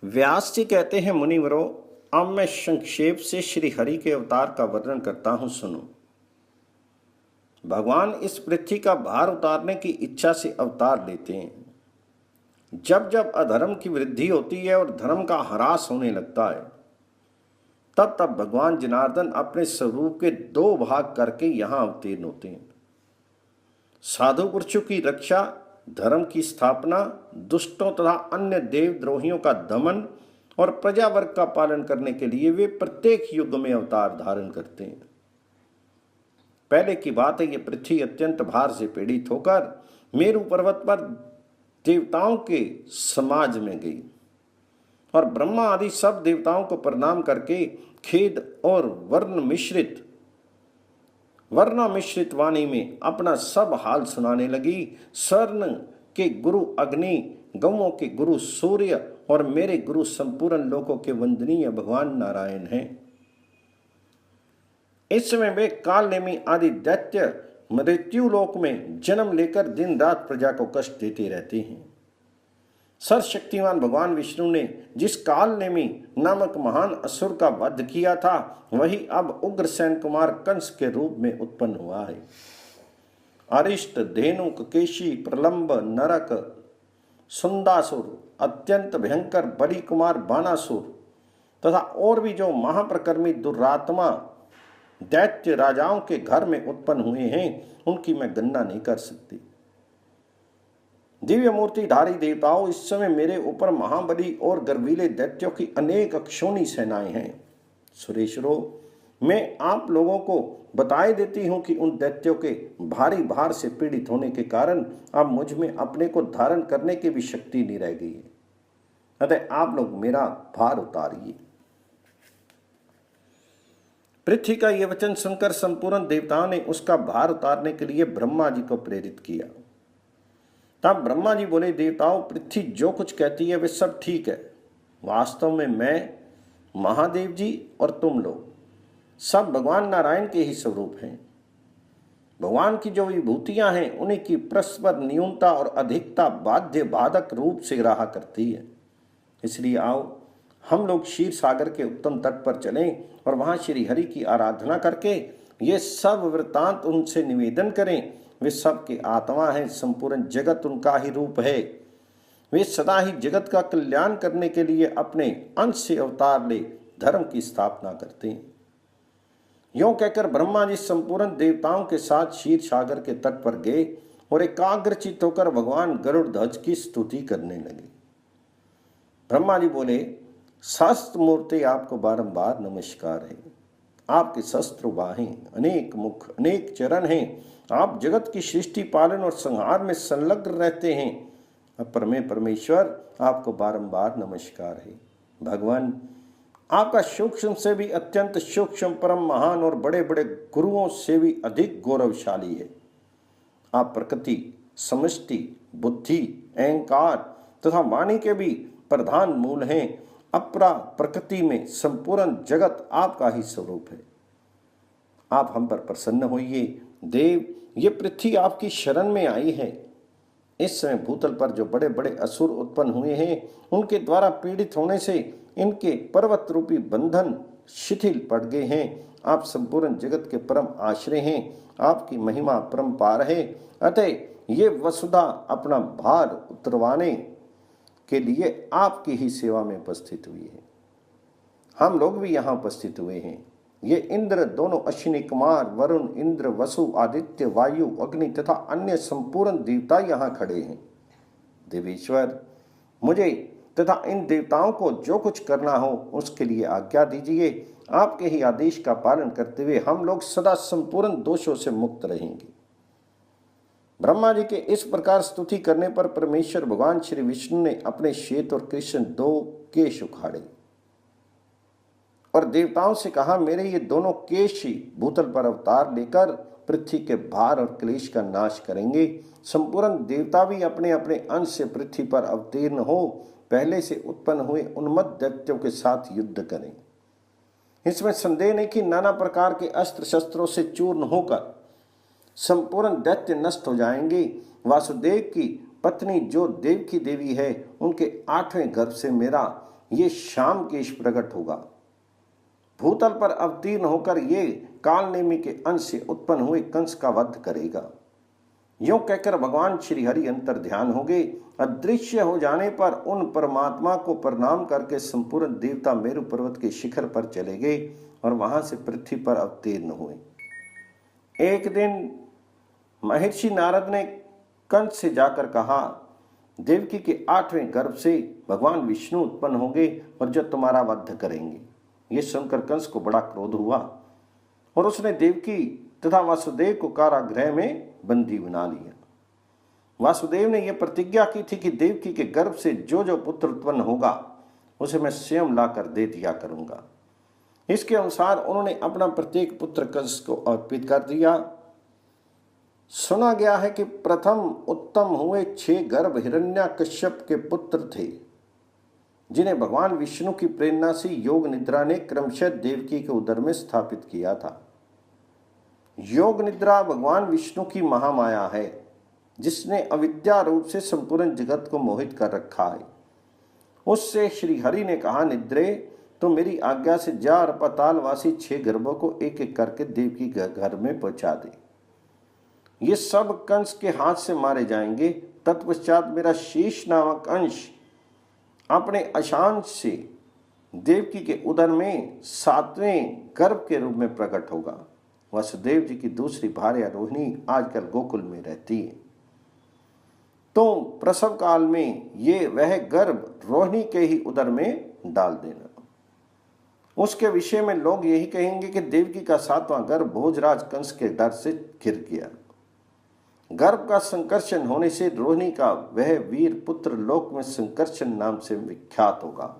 व्यास जी कहते हैं, मुनिवरों, अब मैं संक्षेप से श्री हरि के अवतार का वर्णन करता हूं, सुनो। भगवान इस पृथ्वी का भार उतारने की इच्छा से अवतार लेते हैं। जब जब अधर्म की वृद्धि होती है और धर्म का ह्रास होने लगता है, तब तब भगवान जनार्दन अपने स्वरूप के दो भाग करके यहां अवतीर्ण होते हैं। साधु पुरुषों की रक्षा, धर्म की स्थापना, दुष्टों तथा अन्य देवद्रोहियों का दमन और प्रजा वर्ग का पालन करने के लिए वे प्रत्येक युग में अवतार धारण करते हैं। पहले की बात है, ये पृथ्वी अत्यंत भार से पीड़ित होकर मेरु पर्वत पर देवताओं के समाज में गई और ब्रह्मा आदि सब देवताओं को प्रणाम करके खेद और वर्णा मिश्रित वाणी में अपना सब हाल सुनाने लगी। स्वर्ण के गुरु अग्नि, गौओं के गुरु सूर्य और मेरे गुरु संपूर्ण लोकों के वंदनीय भगवान नारायण हैं। इस समय वे कालनेमी आदि दैत्य मृत्युलोक में जन्म लेकर दिन रात प्रजा को कष्ट देते रहते हैं। सर्वशक्तिमान भगवान विष्णु ने जिस कालनेमी नामक महान असुर का वध किया था, वही अब उग्रसेन कुमार कंस के रूप में उत्पन्न हुआ है। अरिष्ट, धेनुक, केशी, प्रलंब, नरक, सुंदासुर, अत्यंत भयंकर बलि कुमार बानासुर तथा और भी जो महाप्रकर्मी दुरात्मा दैत्य राजाओं के घर में उत्पन्न हुए हैं, उनकी मैं गणना नहीं कर सकती। दिव्य मूर्तिधारी देवताओं, इस समय मेरे ऊपर महाबली और गर्वीले दैत्यों की अनेक अक्षोणी सेनाएं हैं। सुरेश्वरों, मैं आप लोगों को बताए देती हूं कि उन दैत्यों के भारी भार से पीड़ित होने के कारण अब मुझ में अपने को धारण करने की भी शक्ति नहीं रह गई है। अतः आप लोग मेरा भार उतारिए। पृथ्वी का यह वचन सुनकर संपूर्ण देवताओं ने उसका भार उतारने के लिए ब्रह्मा जी को प्रेरित किया। तब ब्रह्मा जी बोले, देवताओं, पृथ्वी जो कुछ कहती है वे सब ठीक है। वास्तव में मैं, महादेव जी और तुम लोग सब भगवान नारायण के ही स्वरूप हैं। भगवान की जो विभूतियां हैं, उन्हीं की परस्पर न्यूनता और अधिकता बाध्य बाधक रूप से रहा करती है। इसलिए आओ हम लोग क्षीर सागर के उत्तम तट पर चलें और वहां श्री हरि की आराधना करके ये सब वृत्तांत उनसे निवेदन करें। वे सबके आत्मा हैं, संपूर्ण जगत उनका ही रूप है। वे सदा ही जगत का कल्याण करने के लिए अपने अंश से अवतार ले धर्म की स्थापना करते हैं। यों कहकर ब्रह्मा जी संपूर्ण देवताओं के साथ क्षीर सागर के तट पर गए और एकाग्रचित होकर भगवान गरुड़ ध्वज की स्तुति करने लगे। ब्रह्मा जी बोले, सहस्त्र मूर्ति आपको बारंबार नमस्कार है। आपके शस्त्र बाहें, अनेक मुख, अनेक चरण हैं। आप जगत की सृष्टि, पालन और संहार में संलग्न रहते हैं। परमेश्वर, आपको बारंबार नमस्कार है। भगवान, आपका सूक्ष्म से भी अत्यंत सूक्ष्म, परम महान और बड़े बड़े गुरुओं से भी अधिक गौरवशाली है। आप प्रकृति, समष्टि, बुद्धि, अहंकार तथा वाणी के भी प्रधान मूल हैं। अपरा प्रकृति में संपूर्ण जगत आपका ही स्वरूप है। आप हम पर प्रसन्न होइए। देव, ये पृथ्वी आपकी शरण में आई है। इस समय भूतल पर जो बड़े बड़े असुर उत्पन्न हुए हैं, उनके द्वारा पीड़ित होने से इनके पर्वत रूपी बंधन शिथिल पड़ गए हैं। आप संपूर्ण जगत के परम आश्रय हैं। आपकी महिमा परम्पार है। अतः ये वसुधा अपना भार उतरवाने के लिए आपकी ही सेवा में उपस्थित हुई है। हम लोग भी यहाँ उपस्थित हुए हैं। ये इंद्र दोनों, अश्विनी कुमार, वरुण, इंद्र, वसु, आदित्य, वायु, अग्नि तथा अन्य संपूर्ण देवता यहाँ खड़े हैं। देवेश्वर, मुझे तथा इन देवताओं को जो कुछ करना हो उसके लिए आज्ञा दीजिए। आपके ही आदेश का पालन करते हुए हम लोग सदा संपूर्ण दोषों से मुक्त रहेंगे। ब्रह्मा जी के इस प्रकार स्तुति करने पर परमेश्वर भगवान श्री विष्णु ने अपने श्वेत और कृष्ण दो केश उखाड़े और देवताओं से कहा, मेरे ये दोनों केश ही भूतल पर अवतार लेकर पृथ्वी के भार और क्लेश का नाश करेंगे। संपूर्ण देवता भी अपने अपने अंश से पृथ्वी पर अवतीर्ण हो पहले से उत्पन्न हुए उन्मत्त दैत्यों के साथ युद्ध करें। इसमें संदेह नहीं कि नाना प्रकार के अस्त्र शस्त्रों से चूर्ण होकर संपूर्ण दैत्य नष्ट हो जाएंगे। वासुदेव की पत्नी जो देव की देवी है, उनके 8वें गर्भ से मेरा ये शाम केश प्रकट होगा। भूतल पर अवतीर्ण होकर ये कालनेमी के अंश से उत्पन्न हुए कंस का वध करेगा। यूं कहकर भगवान श्री हरि अंतर ध्यान हो गए। अदृश्य हो जाने पर उन परमात्मा को प्रणाम करके संपूर्ण देवता मेरु पर्वत के शिखर पर चले गए और वहां से पृथ्वी पर अवतीर्ण हुए। एक दिन महर्षि नारद ने कंस से जाकर कहा, देवकी के 8वें गर्भ से भगवान विष्णु उत्पन्न होंगे और जो तुम्हारा वध करेंगे। ये सुनकर कंस को बड़ा क्रोध हुआ और उसने देवकी तथा वासुदेव को कारागृह में बंदी बना लिया। वासुदेव ने यह प्रतिज्ञा की थी कि देवकी के गर्भ से जो जो पुत्र उत्पन्न होगा उसे मैं स्वयं लाकर दे दिया करूंगा। इसके अनुसार उन्होंने अपना प्रत्येक पुत्र कंस को अर्पित कर दिया। सुना गया है कि प्रथम उत्तम हुए 6 गर्भ हिरण्याकश्यप के पुत्र थे, जिन्हें भगवान विष्णु की प्रेरणा से योग निद्रा ने क्रमशः देवकी के उदर में स्थापित किया था। योग निद्रा भगवान विष्णु की महामाया है, जिसने अविद्या रूप से संपूर्ण जगत को मोहित कर रखा है। उससे श्री हरि ने कहा, निद्रे तो मेरी आज्ञा से जा और पातालवासी 6 गर्भों को एक एक करके देवकी के घर में पहुंचा दे। ये सब कंस के हाथ से मारे जाएंगे। तत्पश्चात मेरा शेष नामक अंश अपने अशांत से देवकी के उदर में 7वें गर्भ के रूप में प्रकट होगा। वसुदेव जी की दूसरी भार्या रोहिणी आजकल गोकुल में रहती है। तो प्रसव काल में ये वह गर्भ रोहिणी के ही उदर में डाल देना। उसके विषय में लोग यही कहेंगे कि देवकी का 7वां गर्भ भोजराज कंस के डर से गिर गया। गर्भ का संकर्षण होने से रोहिणी का वह वीर पुत्र लोक में संकर्षण नाम से विख्यात होगा।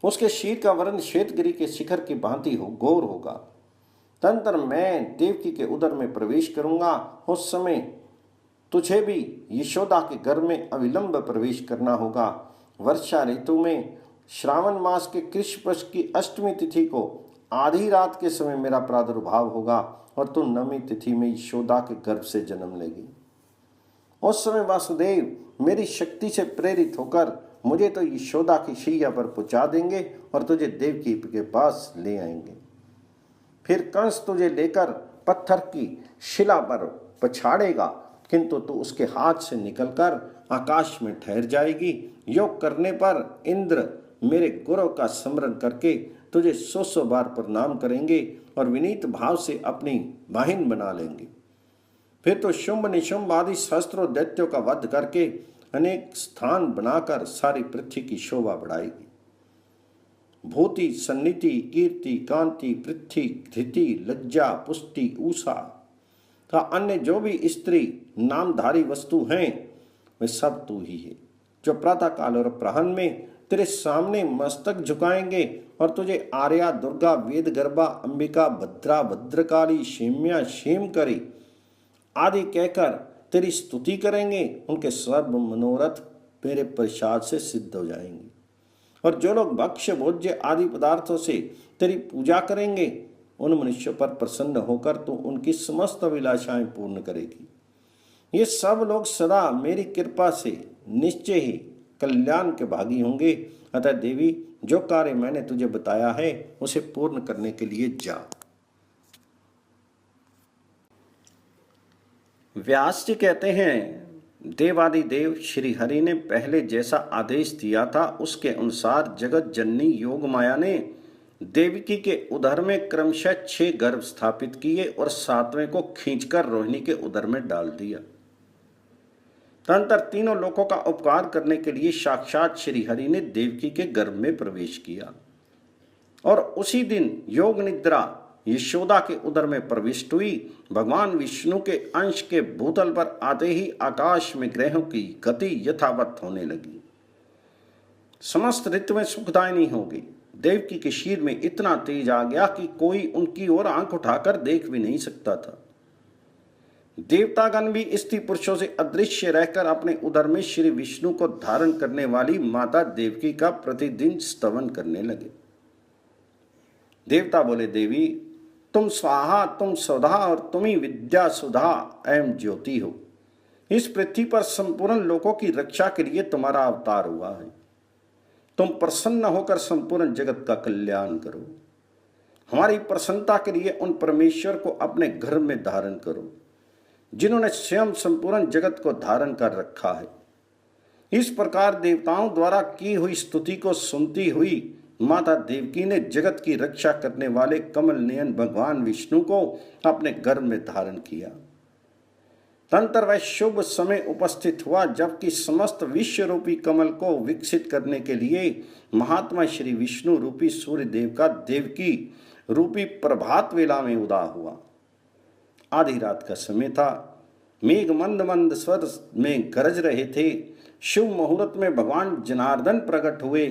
उसके शीर का वर्ण श्वेतगिरी के शिखर की भांति हो गौर होगा। तदनंतर मैं देवकी के उदर में प्रवेश करूंगा। उस समय तुझे भी यशोदा के गर्भ में अविलंब प्रवेश करना होगा। वर्षा ऋतु में श्रावण मास के कृष्ण पक्ष की अष्टमी तिथि को आधी रात के समय मेरा प्रादुर्भाव होगा और तू नवमी तिथि में यशोदा के गर्भ से जन्म लेगी। उस समय वासुदेव मेरी शक्ति से प्रेरित होकर मुझे तो यशोदा की शैया पर पहुंचा देंगे और तुझे देवकी के पास ले आएंगे। फिर कंस तुझे लेकर पत्थर की शिला पर पछाड़ेगा, किंतु तू उसके हाथ से निकलकर आकाश में ठहर जाएगी। योग करने पर इंद्र मेरे गुरु का स्मरण करके तुझे 100 बार प्रणाम करेंगे और विनीत भाव से अपनी वाहिन बना लेंगे। फिर तो शुंभ निशुंभ आदि सहस्त्रों दैत्यों का वध करके अनेक स्थान बनाकर सारी पृथ्वी की शोभा बढ़ाएगी। भूति, सन्निधि, कीर्ति, कांति, पृथ्वी, धृति, लज्जा, पुष्टि, ऊषा तथा अन्य जो भी स्त्री नामधारी वस्तु हैं वे सब तू ही है, जो प्रातः काल और प्रहन में तेरे सामने मस्तक झुकाएंगे और तुझे आर्या, दुर्गा, वेद गर्भा, अंबिका, भद्रा, भद्रकाली, क्षेम्या, क्षेमकरी आदि कहकर तेरी स्तुति करेंगे। उनके सर्व मनोरथ मेरे प्रसाद से सिद्ध हो जाएंगे। और जो लोग भक्ष्य, भोज्य आदि पदार्थों से तेरी पूजा करेंगे उन मनुष्यों पर प्रसन्न होकर तू उनकी समस्त अभिलाषाएं पूर्ण करेगी। ये सब लोग सदा मेरी कृपा से निश्चय ही कल्याण के भागी होंगे। अतः देवी, जो कार्य मैंने तुझे बताया है उसे पूर्ण करने के लिए जा। व्यास जी कहते हैं, देवादिदेव श्री हरि ने पहले जैसा आदेश दिया था उसके अनुसार जगत जननी योग माया ने देवकी के उदर में क्रमशः 6 गर्भ स्थापित किए और 7वें को खींचकर रोहिणी के उदर में डाल दिया। तदनंतर तीनों लोकों का उपकार करने के लिए साक्षात श्री हरि ने देवकी के गर्भ में प्रवेश किया और उसी दिन योग निद्रा यशोदा के उदर में प्रविष्ट हुई। भगवान विष्णु के अंश के भूतल पर आते ही आकाश में ग्रहों की गति यथावत होने लगी। समस्त ऋतुएं सुखदायिनी हो गई। देवकी के शीर में इतना तेज आ गया कि कोई उनकी ओर आंख उठाकर देख भी नहीं सकता था। देवतागण भी स्त्री पुरुषों से अदृश्य रहकर अपने उदर में श्री विष्णु को धारण करने वाली माता देवकी का प्रतिदिन स्तवन करने लगे। देवता बोले, देवी तुम स्वाहा, तुम सौधा और तुम ही विद्या सुधा एवं ज्योति हो। इस पृथ्वी पर संपूर्ण लोकों की रक्षा के लिए तुम्हारा अवतार हुआ है। तुम प्रसन्न होकर संपूर्ण जगत का कल्याण करो। हमारी प्रसन्नता के लिए उन परमेश्वर को अपने घर में धारण करो जिन्होंने स्वयं संपूर्ण जगत को धारण कर रखा है। इस प्रकार देवताओं द्वारा की हुई स्तुति को सुनती हुई माता देवकी ने जगत की रक्षा करने वाले कमल नयन भगवान विष्णु को अपने गर्भ में धारण किया। तदनंतर वह शुभ समय उपस्थित हुआ जबकि समस्त विश्व रूपी कमल को विकसित करने के लिए महात्मा श्री विष्णु रूपी सूर्य देव का देवकी रूपी प्रभात वेला में उदय हुआ। आधी रात का समय था। मेघ मंद मंद स्वर में गरज रहे थे। शुभ मुहूर्त में भगवान जनार्दन प्रकट हुए।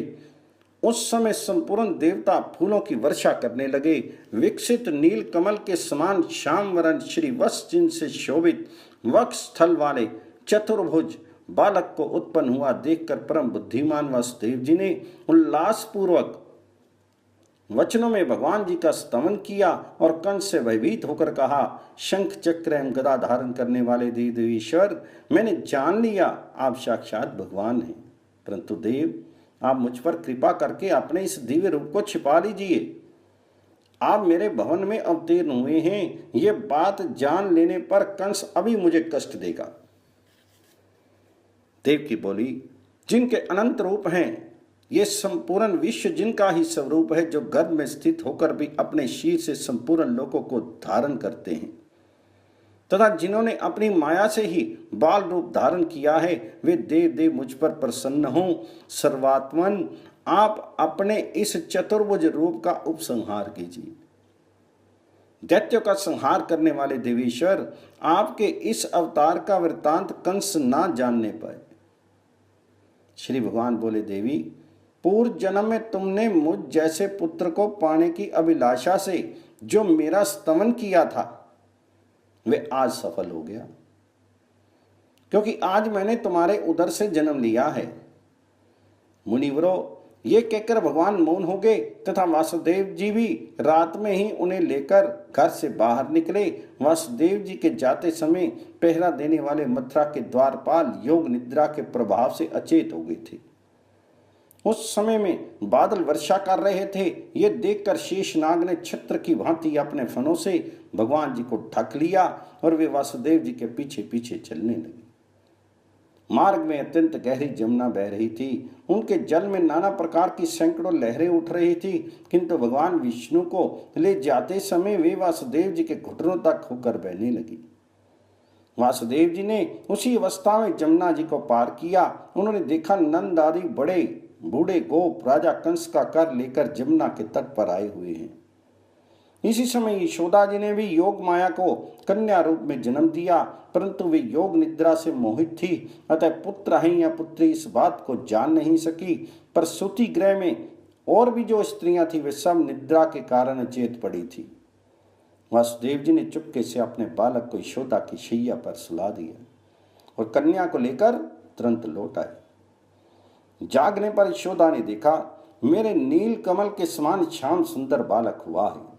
उस समय संपूर्ण देवता फूलों की वर्षा करने लगे। विकसित नील कमल के समान श्याम वरण श्री वत्स चिन्ह से शोभित वक्ष स्थल वाले चतुर्भुज बालक को उत्पन्न हुआ देखकर परम बुद्धिमान वसुदेव जी ने उल्लास पूर्वक वचनों में भगवान जी का स्तवन किया और कंस से भयभीत होकर कहा, शंख चक्र एवं गदा धारण करने वाले देव देवीश्वर, मैंने जान लिया आप साक्षात भगवान हैं, परंतु देव आप मुझ पर कृपा करके अपने इस दिव्य रूप को छिपा लीजिए। आप मेरे भवन में अवतीर्ण हुए हैं, ये बात जान लेने पर कंस अभी मुझे कष्ट देगा। देवकी बोली, जिनके अनंत रूप हैं, ये संपूर्ण विश्व जिनका ही स्वरूप है, जो गर्भ में स्थित होकर भी अपने शीर से संपूर्ण लोकों को धारण करते हैं, तथा जिन्होंने अपनी माया से ही बाल रूप धारण किया है, वे देव देव मुझ पर प्रसन्न हों। सर्वात्मन आप अपने इस चतुर्भुज रूप का उपसंहार कीजिए। दैत्यों का संहार करने वाले देवेश्वर, आपके इस अवतार का वृत्तांत कंस ना जानने पाए। श्री भगवान बोले, देवी पूर्व जन्म में तुमने मुझ जैसे पुत्र को पाने की अभिलाषा से जो मेरा स्तवन किया था, वे आज सफल हो गया, क्योंकि आज मैंने तुम्हारे उदर से जन्म लिया है। मुनिवरों, ये कहकर भगवान मौन हो गए तथा वासुदेव जी भी रात में ही उन्हें लेकर घर से बाहर निकले। वासुदेव जी के जाते समय पहरा देने वाले मथुरा के द्वारपाल योग निद्रा के प्रभाव से अचेत हो गए थे। उस समय में बादल वर्षा कर रहे थे। ये देखकर शेषनाग ने छत्र की भांति अपने फनों से भगवान जी को ढक लिया और वे वासुदेव जी के पीछे पीछे चलने लगे। मार्ग में अत्यंत गहरी जमुना बह रही थी। उनके जल में नाना प्रकार की सैकड़ों लहरें उठ रही थी, किंतु भगवान विष्णु को ले जाते समय वे वासुदेव जी के घुटनों तक होकर बहने लगी। वासुदेव जी ने उसी अवस्था में जमुना जी को पार किया। उन्होंने देखा नंद आदि बड़े बूढ़े गोप राजा कंस का कर लेकर जमुना के तट पर आए हुए हैं। इसी समय यशोदा जी ने भी योग माया को कन्या रूप में जन्म दिया, परंतु वे योग निद्रा से मोहित थी, अतः पुत्र है या पुत्री इस बात को जान नहीं सकी। पर सूती गृह में और भी जो स्त्रियां थी वे सब निद्रा के कारण चेत पड़ी थी। वासुदेव जी ने चुपके से अपने बालक को यशोदा की शैया पर सुला दिया और कन्या को लेकर तुरंत लौट आए। जागने पर यशोदा ने देखा, मेरे नील कमल के समान श्याम सुंदर बालक हुआ है।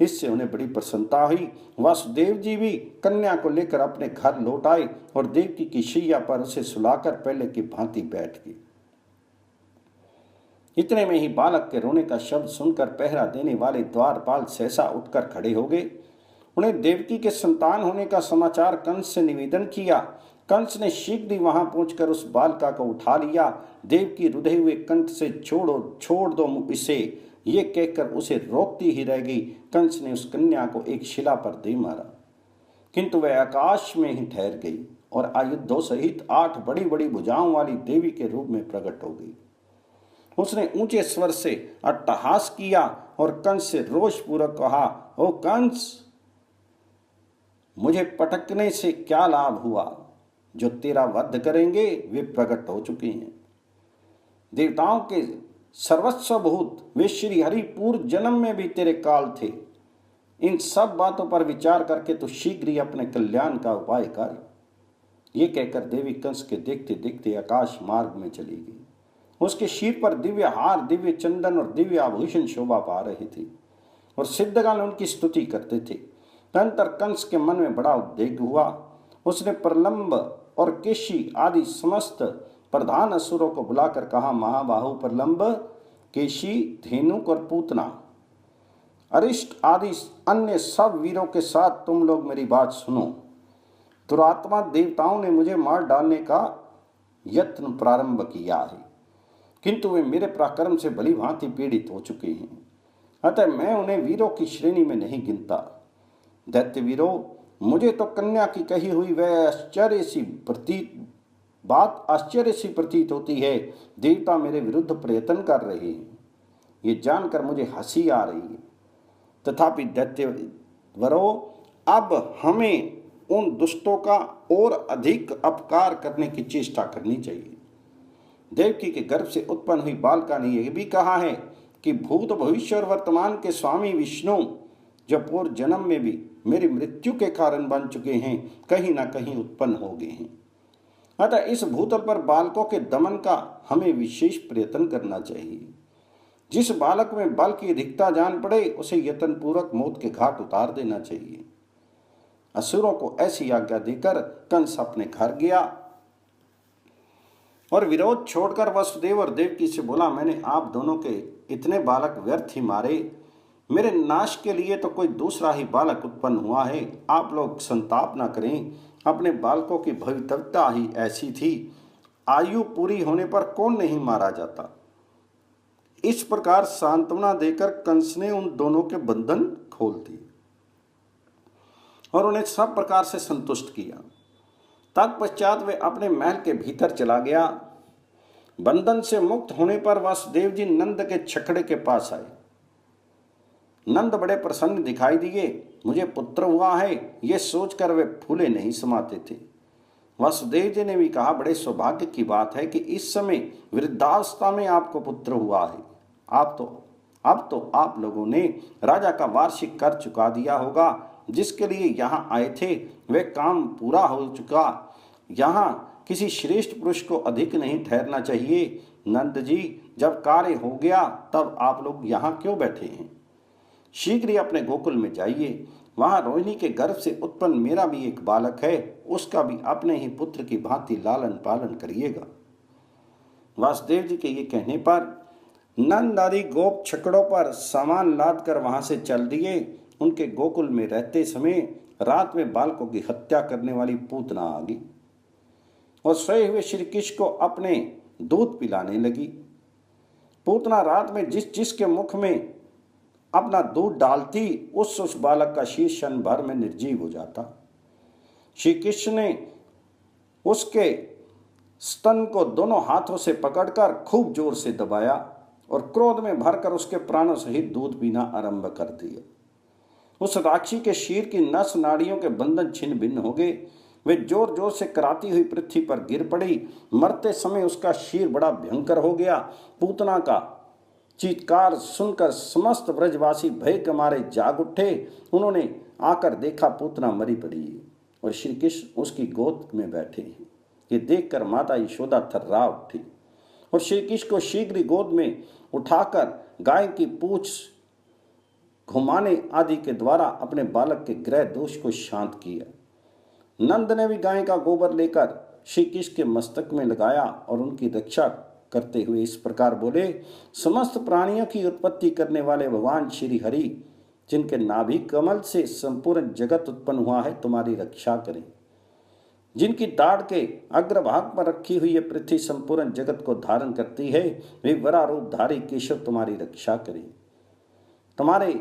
इससे उन्हें बड़ी प्रसन्नता हुई। वासुदेव जी भी कन्या को लेकर अपने घर लौट आए और देवकी की शैया पर उसे सुलाकर पहले की भांति बैठ गए। इतने में ही बालक के रोने का शब्द सुनकर पहरा देने वाले द्वारपाल सहसा उठकर खड़े हो गए। उन्हें देवकी के संतान होने का समाचार कंस से निवेदन किया। कंस ने शीघ्र ही वहां पहुंचकर उस बालिका को उठा लिया। देवकी रुधे हुए कंठ से छोड़ दो इसे, ये कहकर उसे रोकती ही रह गई। कंस ने उस कन्या को एक शिला पर दे मारा, किंतु वह आकाश में ही ठहर गई और आयुधों सहित 8 बड़ी बड़ी भुजाओं वाली देवी के रूप में प्रकट हो गई। उसने ऊंचे स्वर से अट्टहास किया और कंस से रोषपूर्वक कहा, ओ कंस, मुझे पटकने से क्या लाभ हुआ? जो तेरा वध करेंगे वे प्रकट हो चुके हैं। देवताओं के सर्वस्व भूत वे श्री हरि पूर्व जन्म में भी तेरे काल थे। इन सब बातों पर विचार करके तो शीघ्र ही अपने कल्याण का उपाय कर। ये कहकर देवी कंस के देखते देखते आकाश मार्ग में चली गई। उसके शीर पर दिव्य हार, दिव्य चंदन और दिव्य आभूषण शोभा पा रहे थे और सिद्धगण उनकी स्तुति करते थे। तदनंतर कंस के मन में बड़ा उद्वेग हुआ। उसने प्रलंब और केशी आदि समस्त प्रधान असुरों को बुलाकर कहा, महाबाहु प्रलंब, केशी, धेनुक और पूतना, अरिष्ट आदि अन्य सब वीरों के साथ तुम लोग मेरी बात सुनो। दुरात्मा देवताओं ने मुझे मार डालने का यत्न प्रारंभ किया है, किंतु वे मेरे पराक्रम से भली भांति पीड़ित हो चुके हैं, अतः मैं उन्हें वीरों की श्रेणी में नहीं गिनता। दैत्य वीरों, मुझे तो कन्या की कही हुई वह बात आश्चर्य सी प्रतीत होती है। देवता मेरे विरुद्ध प्रयत्न कर रहे हैं, ये जानकर मुझे हंसी आ रही है। तथापि दैत्यवरों, अब हमें उन दुष्टों का और अधिक अपकार करने की चेष्टा करनी चाहिए। देवकी के गर्भ से उत्पन्न हुई बालिका ने यह भी कहा है कि भूत भविष्य और वर्तमान के स्वामी विष्णु जो पूर्व जन्म में भी मेरी मृत्यु के कारण बन चुके हैं, कहीं ना कहीं उत्पन्न हो गए हैं। अतः इस भूतल पर बालकों के दमन का हमें विशेष प्रयत्न करना चाहिए। जिस बालक में बल की अधिकता जान पड़े, उसे यत्न पूर्वक मौत के घाट उतार देना चाहिए। असुरों को ऐसी आज्ञा देकर कंस अपने घर गया और विरोध छोड़कर वसुदेव और देवकी से बोला, मैंने आप दोनों के इतने बालक व्यर्थ ही मारे, मेरे नाश के लिए तो कोई दूसरा ही बालक उत्पन्न हुआ है। आप लोग संताप न करें, अपने बालकों की भवितव्यता ही ऐसी थी, आयु पूरी होने पर कौन नहीं मारा जाता। इस प्रकार सांत्वना देकर कंस ने उन दोनों के बंधन खोल दिए और उन्हें सब प्रकार से संतुष्ट किया। तत्पश्चात वे अपने महल के भीतर चला गया। बंधन से मुक्त होने पर वासुदेव जी नंद के छकड़े के पास आए। नंद बड़े प्रसन्न दिखाई दिए, मुझे पुत्र हुआ है, ये सोचकर वे फूले नहीं समाते थे। वासुदेव जी ने भी कहा, बड़े सौभाग्य की बात है कि इस समय वृद्धावस्था में आपको पुत्र हुआ है। अब तो आप लोगों ने राजा का वार्षिक कर चुका दिया होगा, जिसके लिए यहाँ आए थे वे काम पूरा हो चुका। यहाँ किसी श्रेष्ठ पुरुष को अधिक नहीं ठहरना चाहिए। नंद जी, जब कार्य हो गया तब आप लोग यहाँ क्यों बैठे हैं? शीघ्र ही अपने गोकुल में जाइए, वहां रोहिणी के गर्भ से उत्पन्न मेरा भी एक बालक है, उसका भी अपने ही पुत्र की भांति लालन पालन करिएगा। वासुदेव जी के ये कहने पर नंद आदि गोप छकड़ों पर सामान लाद कर वहां से चल दिए। उनके गोकुल में रहते समय रात में बालकों की हत्या करने वाली पूतना आ गई और सोए हुए श्री कृष्ण को अपने दूध पिलाने लगी। पूतना रात में जिस जिसके मुख में अपना दूध डालती, उस बालक का शीश क्षण भर में निर्जीव हो जाता। श्री कृष्ण ने उसके स्तन को दोनों हाथों से पकड़कर खूब जोर से दबाया और क्रोध में भरकर उसके प्राणों सहित दूध पीना आरंभ कर दिया। उस राक्षी के शीर की नस नाड़ियों के बंधन छिन्न भिन्न हो गए। वे जोर जोर से कराती हुई पृथ्वी पर गिर पड़ी। मरते समय उसका शीर बड़ा भयंकर हो गया। पूतना का चीत्कार सुनकर समस्त ब्रजवासी भय के मारे जाग उठे। उन्होंने आकर देखा पूतना मरी पड़ी है और श्री कृष्ण उसकी गोद में बैठे हैं। ये देखकर माता यशोदा थर्रा उठी और श्री कृष्ण को शीघ्र ही गोद में उठाकर गाय की पूंछ घुमाने आदि के द्वारा अपने बालक के ग्रह दोष को शांत किया। नंद ने भी गाय का गोबर लेकर श्री कृष्ण के मस्तक में लगाया और उनकी रक्षा करते हुए इस प्रकार बोले, समस्त प्राणियों की उत्पत्ति करने वाले भगवान श्री हरि, जिनके नाभि कमल से संपूर्ण जगत उत्पन्न हुआ है, तुम्हारी रक्षा करें। जिनकी दाढ़ के अग्रभाग पर रखी हुई ये पृथ्वी संपूर्ण जगत को धारण करती है, वे वरा रूपधारी केशव तुम्हारी रक्षा करें। तुम्हारे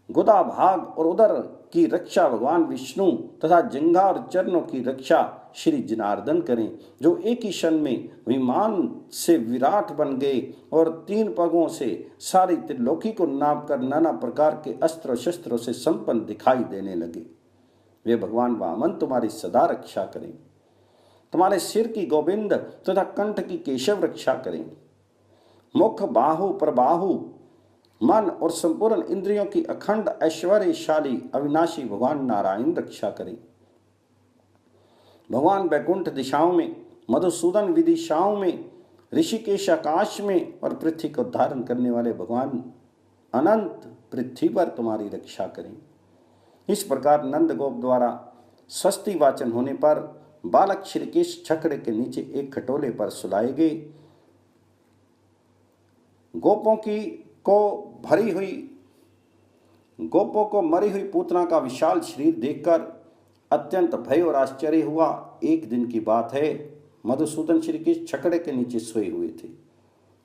गुदा भाग और उदर की रक्षा भगवान विष्णु तथा जंघा और चरणों की रक्षा श्री जनार्दन करें, जो एक ही क्षण में विमान से विराट बन गए और 3 पगों से सारी त्रिलोकी को नाप कर नाना प्रकार के अस्त्र शस्त्रों से संपन्न दिखाई देने लगे। वे भगवान वामन तुम्हारी सदा रक्षा करें। तुम्हारे सिर की गोविंद तथा कंठ की केशव रक्षा करें। मुख, बाहु, प्रबाहु, मन और संपूर्ण इंद्रियों की अखंड ऐश्वर्यशाली अविनाशी भगवान नारायण रक्षा करें। भगवान वैकुंठ दिशाओं में, मधुसूदन विदिशाओं में, ऋषिकेश आकाश में और पृथ्वी को धारण करने वाले भगवान अनंत पृथ्वी पर तुम्हारी रक्षा करें। इस प्रकार नंद गोप द्वारा स्वस्ति वाचन होने पर बालक श्री कृष्ण छकड़े के नीचे एक खटोले पर सुलाए गए। गोपों को मरी हुई पूतना का विशाल शरीर देखकर अत्यंत भय और आश्चर्य हुआ। एक दिन की बात है, मधुसूदन श्री कृष्ण छकड़े के नीचे सोए हुए थे।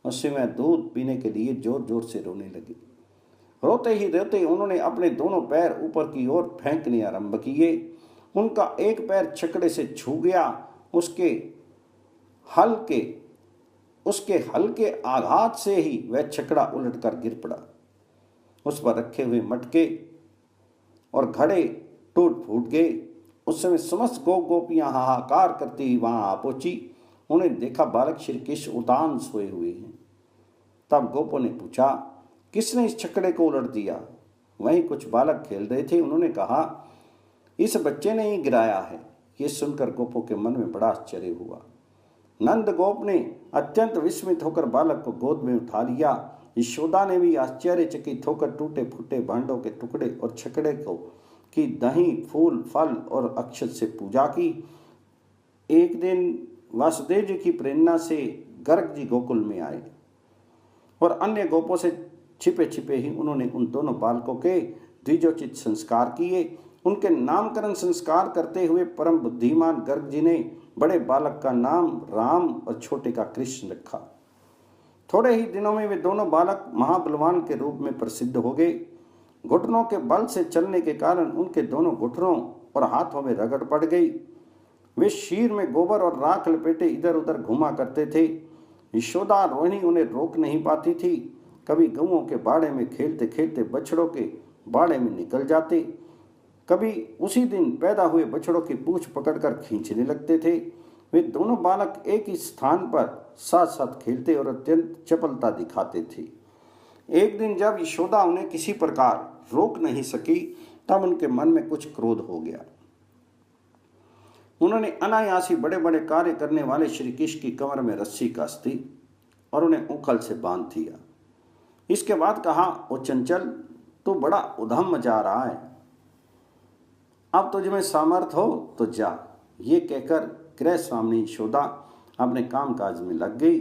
उस समय दूध पीने के लिए जोर जोर से रोने लगे। रोते ही रोते उन्होंने अपने दोनों पैर ऊपर की ओर फेंकने आरंभ किए। उनका एक पैर छकड़े से छू गया। उसके हल्के आघात से ही वह छकड़ा उलटकर गिर पड़ा। उस पर रखे हुए मटके और घड़े टूट फूट गए। उस समय समस्त गोपियां हाहाकार करती हुई वहां आ पहुंची। उन्हें देखा बालक श्री कृष्ण उदान सोए हुए हैं। तब गोपों ने पूछा, किसने इस छकड़े को उलट दिया? वहीं कुछ बालक खेल रहे थे। उन्होंने कहा, इस बच्चे ने ही गिराया है। ये सुनकर गोपों के मन में बड़ा आश्चर्य हुआ। नंद गोप ने अत्यंत विस्मित होकर बालक को गोद में उठा लिया। यशोदा ने भी आश्चर्यचकित होकर टूटे फूटे भांडों के टुकड़े और छकड़े को की दही, फूल, फल और अक्षत से पूजा की। एक दिन वासुदेव जी की प्रेरणा से गर्ग जी गोकुल में आए और अन्य गोपों से छिपे छिपे ही उन्होंने उन दोनों बालकों के द्विजोचित संस्कार किए। उनके नामकरण संस्कार करते हुए परम बुद्धिमान गर्ग जी ने बड़े बालक का नाम राम और छोटे का कृष्ण रखा। थोड़े ही दिनों में वे दोनों बालक महाबलवान के रूप में प्रसिद्ध हो गए। घुटनों के बल से चलने के कारण उनके दोनों घुटनों और हाथों में रगड़ पड़ गई। वे शीर में गोबर और राख लपेटे इधर उधर घुमा करते थे। यशोदा रोहिणी उन्हें रोक नहीं पाती थी। कभी गऊओं के बाड़े में खेलते खेलते बछड़ों के बाड़े में निकल जाते, कभी उसी दिन पैदा हुए बछड़ों की पूंछ पकड़कर खींचने लगते थे। वे दोनों बालक एक ही स्थान पर साथ साथ खेलते और अत्यंत चपलता दिखाते थे। एक दिन जब यशोदा उन्हें किसी प्रकार रोक नहीं सकी, तब उनके मन में कुछ क्रोध हो गया। उन्होंने अनायासी बड़े बड़े कार्य करने वाले श्री कृष्ण की कमर में रस्सी कस दी और उन्हें उखल से बांध दिया। इसके बाद कहा, ओ चंचल, तू बड़ा उधम मचा रहा है, अब तुझ में सामर्थ हो तो जा। ये कहकर गृह स्वामिनी यशोदा अपने काम काज में लग गई।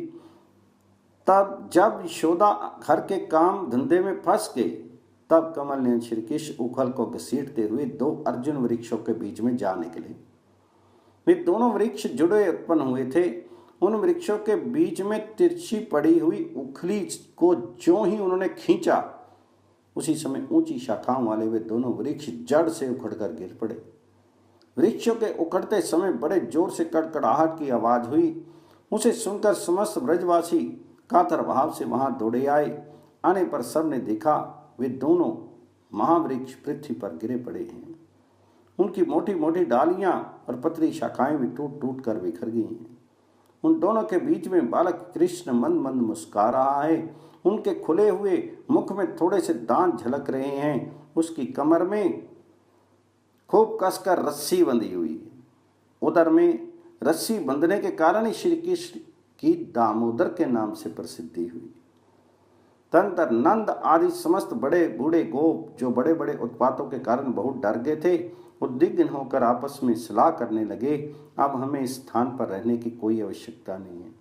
तब जब यशोदा घर के काम धंधे में फंस गई, तब कमल ने श्री कृष्ण उखल को घसीटते हुए 2 अर्जुन वृक्षों के बीच में जा निकले। वे दोनों वृक्ष जुड़े उत्पन्न हुए थे। उन वृक्षों के बीच में तिरछी पड़ी हुई उखली को जो ही उन्होंने खींचा, उसी समय ऊंची शाखाओं वाले वे दोनों वृक्ष जड़ से उखड़कर गिर पड़े। वृक्षों के उखड़ते समय बड़े जोर से कड़कड़ाहट की आवाज हुई। उसे सुनकर समस्त ब्रजवासी कातर भाव से वहां दौड़े आए। आने पर सबने देखा वे दोनों महावृक्ष पृथ्वी पर गिरे पड़े हैं। उनकी मोटी मोटी डालियां और पतली शाखाएं भी टूट टूट कर बिखर गई हैं। उन दोनों के बीच में बालक कृष्ण मंद मंद मुस्कुरा रहा है। उनके खुले हुए मुख में थोड़े से दांत झलक रहे हैं। उसकी कमर में खूब कसकर रस्सी बंधी हुई है। उदर में रस्सी बंधने के कारण ही श्री कृष्ण की दामोदर के नाम से प्रसिद्धि हुई। तंत्र नंद आदि समस्त बड़े बूढ़े गोप, जो बड़े बड़े उत्पातों के कारण बहुत डर गए थे, उद्विग्न होकर आपस में सलाह करने लगे, अब हमें इस स्थान पर रहने की कोई आवश्यकता नहीं है,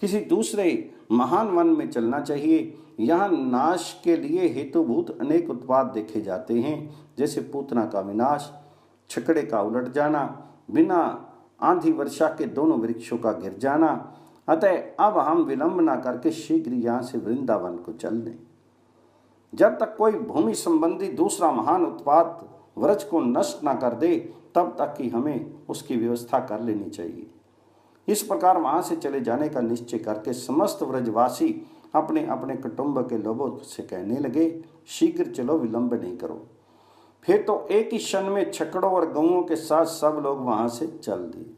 किसी दूसरे महान वन में चलना चाहिए। यहाँ नाश के लिए हेतुभूत अनेक उत्पात देखे जाते हैं, जैसे पूतना का विनाश, छकड़े का उलट जाना, बिना आंधी वर्षा के दोनों वृक्षों का गिर जाना। अतः अब हम विलंब न करके शीघ्र यहाँ से वृंदावन को चल दें। जब तक कोई भूमि संबंधी दूसरा महान उत्पात व्रज को नष्ट न कर दे, तब तक कि हमें उसकी व्यवस्था कर लेनी चाहिए। इस प्रकार वहां से चले जाने का निश्चय करके समस्त व्रजवासी अपने अपने कुटुंब के लोगों से कहने लगे, शीघ्र चलो, विलंब नहीं करो। फिर तो एक ही क्षण में छकड़ों और गऊओं के साथ सब लोग वहां से चल दिए।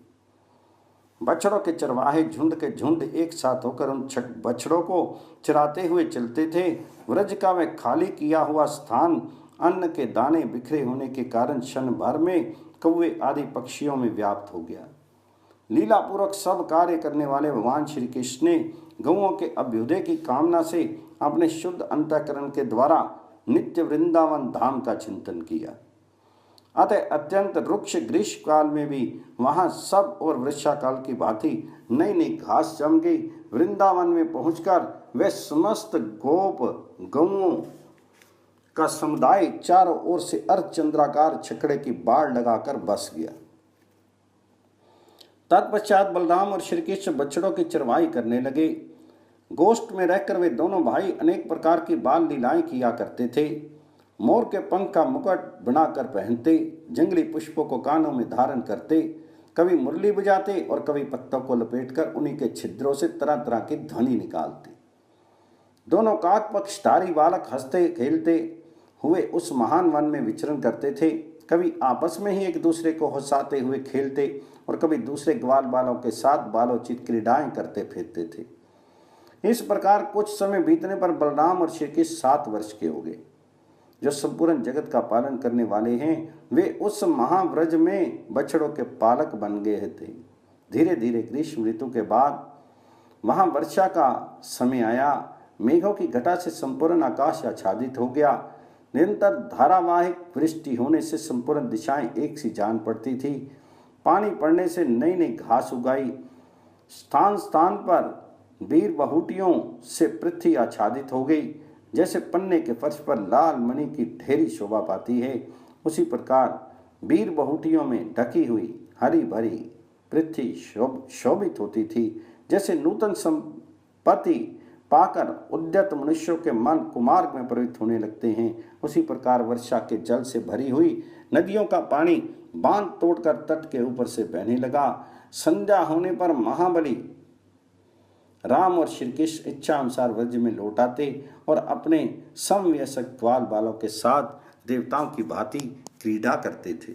बछड़ों के चरवाहे झुंड के झुंड एक साथ होकर उन बछड़ों को चराते हुए चलते थे। व्रज का वह खाली किया हुआ स्थान अन्न के दाने बिखरे होने के कारण क्षण भर में कौवे आदि पक्षियों में व्याप्त हो गया। लीलापूर्वक सब कार्य करने वाले भगवान श्री कृष्ण ने गौओं के अभ्युदय की कामना से अपने शुद्ध अंतःकरण के द्वारा नित्य वृंदावन धाम का चिंतन किया। अतः अत्यंत रुक्ष ग्रीष्म काल में भी वहां सब और वर्षाकाल की भांति नई नई घास जम गई। वृंदावन में पहुंचकर वे समस्त गोप गौओं का समुदाय चारों ओर से अर्धचंद्राकार छकड़े की बाड़ लगाकर बस गया। तत्पश्चात बलराम और श्री कृष्ण बछड़ों की चरवाई करने लगे। गोष्ठ में रहकर वे दोनों भाई अनेक प्रकार की बाल लीलाएं किया करते थे। मोर के पंख का मुकुट बनाकर पहनते, जंगली पुष्पों को कानों में धारण करते, कभी मुरली बजाते और कभी पत्तों को लपेटकर उन्हीं के छिद्रों से तरह तरह की ध्वनि निकालते। दोनों काक पक्षधारी बालक हंसते खेलते हुए उस महान वन में विचरण करते थे। कभी आपस में ही एक दूसरे को हंसाते हुए खेलते और कभी दूसरे ग्वाल बालों के साथ बालोचित क्रीड़ाएं करते फिरते थे। इस प्रकार कुछ समय बीतने पर बलराम और श्री कृष्ण 7 वर्ष के हो गए। जो संपूर्ण जगत का पालन करने वाले हैं वे उस महाव्रज में बछड़ों के पालक बन गए थे। धीरे धीरे ग्रीष्म ऋतु के बाद वहां वर्षा का समय आया। मेघों की घटा से संपूर्ण आकाश आच्छादित हो गया। निरंतर धारावाहिक वृष्टि होने से संपूर्ण दिशाएं एक सी जान पड़ती थी। पानी पड़ने से नई नई घास उगाई। स्थान स्थान पर वीर बहुटियों से पृथ्वी आच्छादित हो गई। जैसे पन्ने के फर्श पर लाल मणि की ढेरी शोभा पाती है, उसी प्रकार वीर बहुटियों में ढकी हुई हरी भरी पृथ्वी शोभित होती थी। जैसे नूतन संपत्ति पाकर उद्यत मनुष्यों के मन कुमार्ग में प्रवृत्त होने लगते हैं, उसी प्रकार वर्षा के जल से भरी हुई नदियों का पानी बांध तोड़कर तट के ऊपर से बहने लगा। संध्या होने पर महाबली राम और श्री कृष्ण इच्छा अनुसार व्रज में लौट आते और अपने समवयस्क ग्वाल बालों के साथ देवताओं की भांति क्रीड़ा करते थे।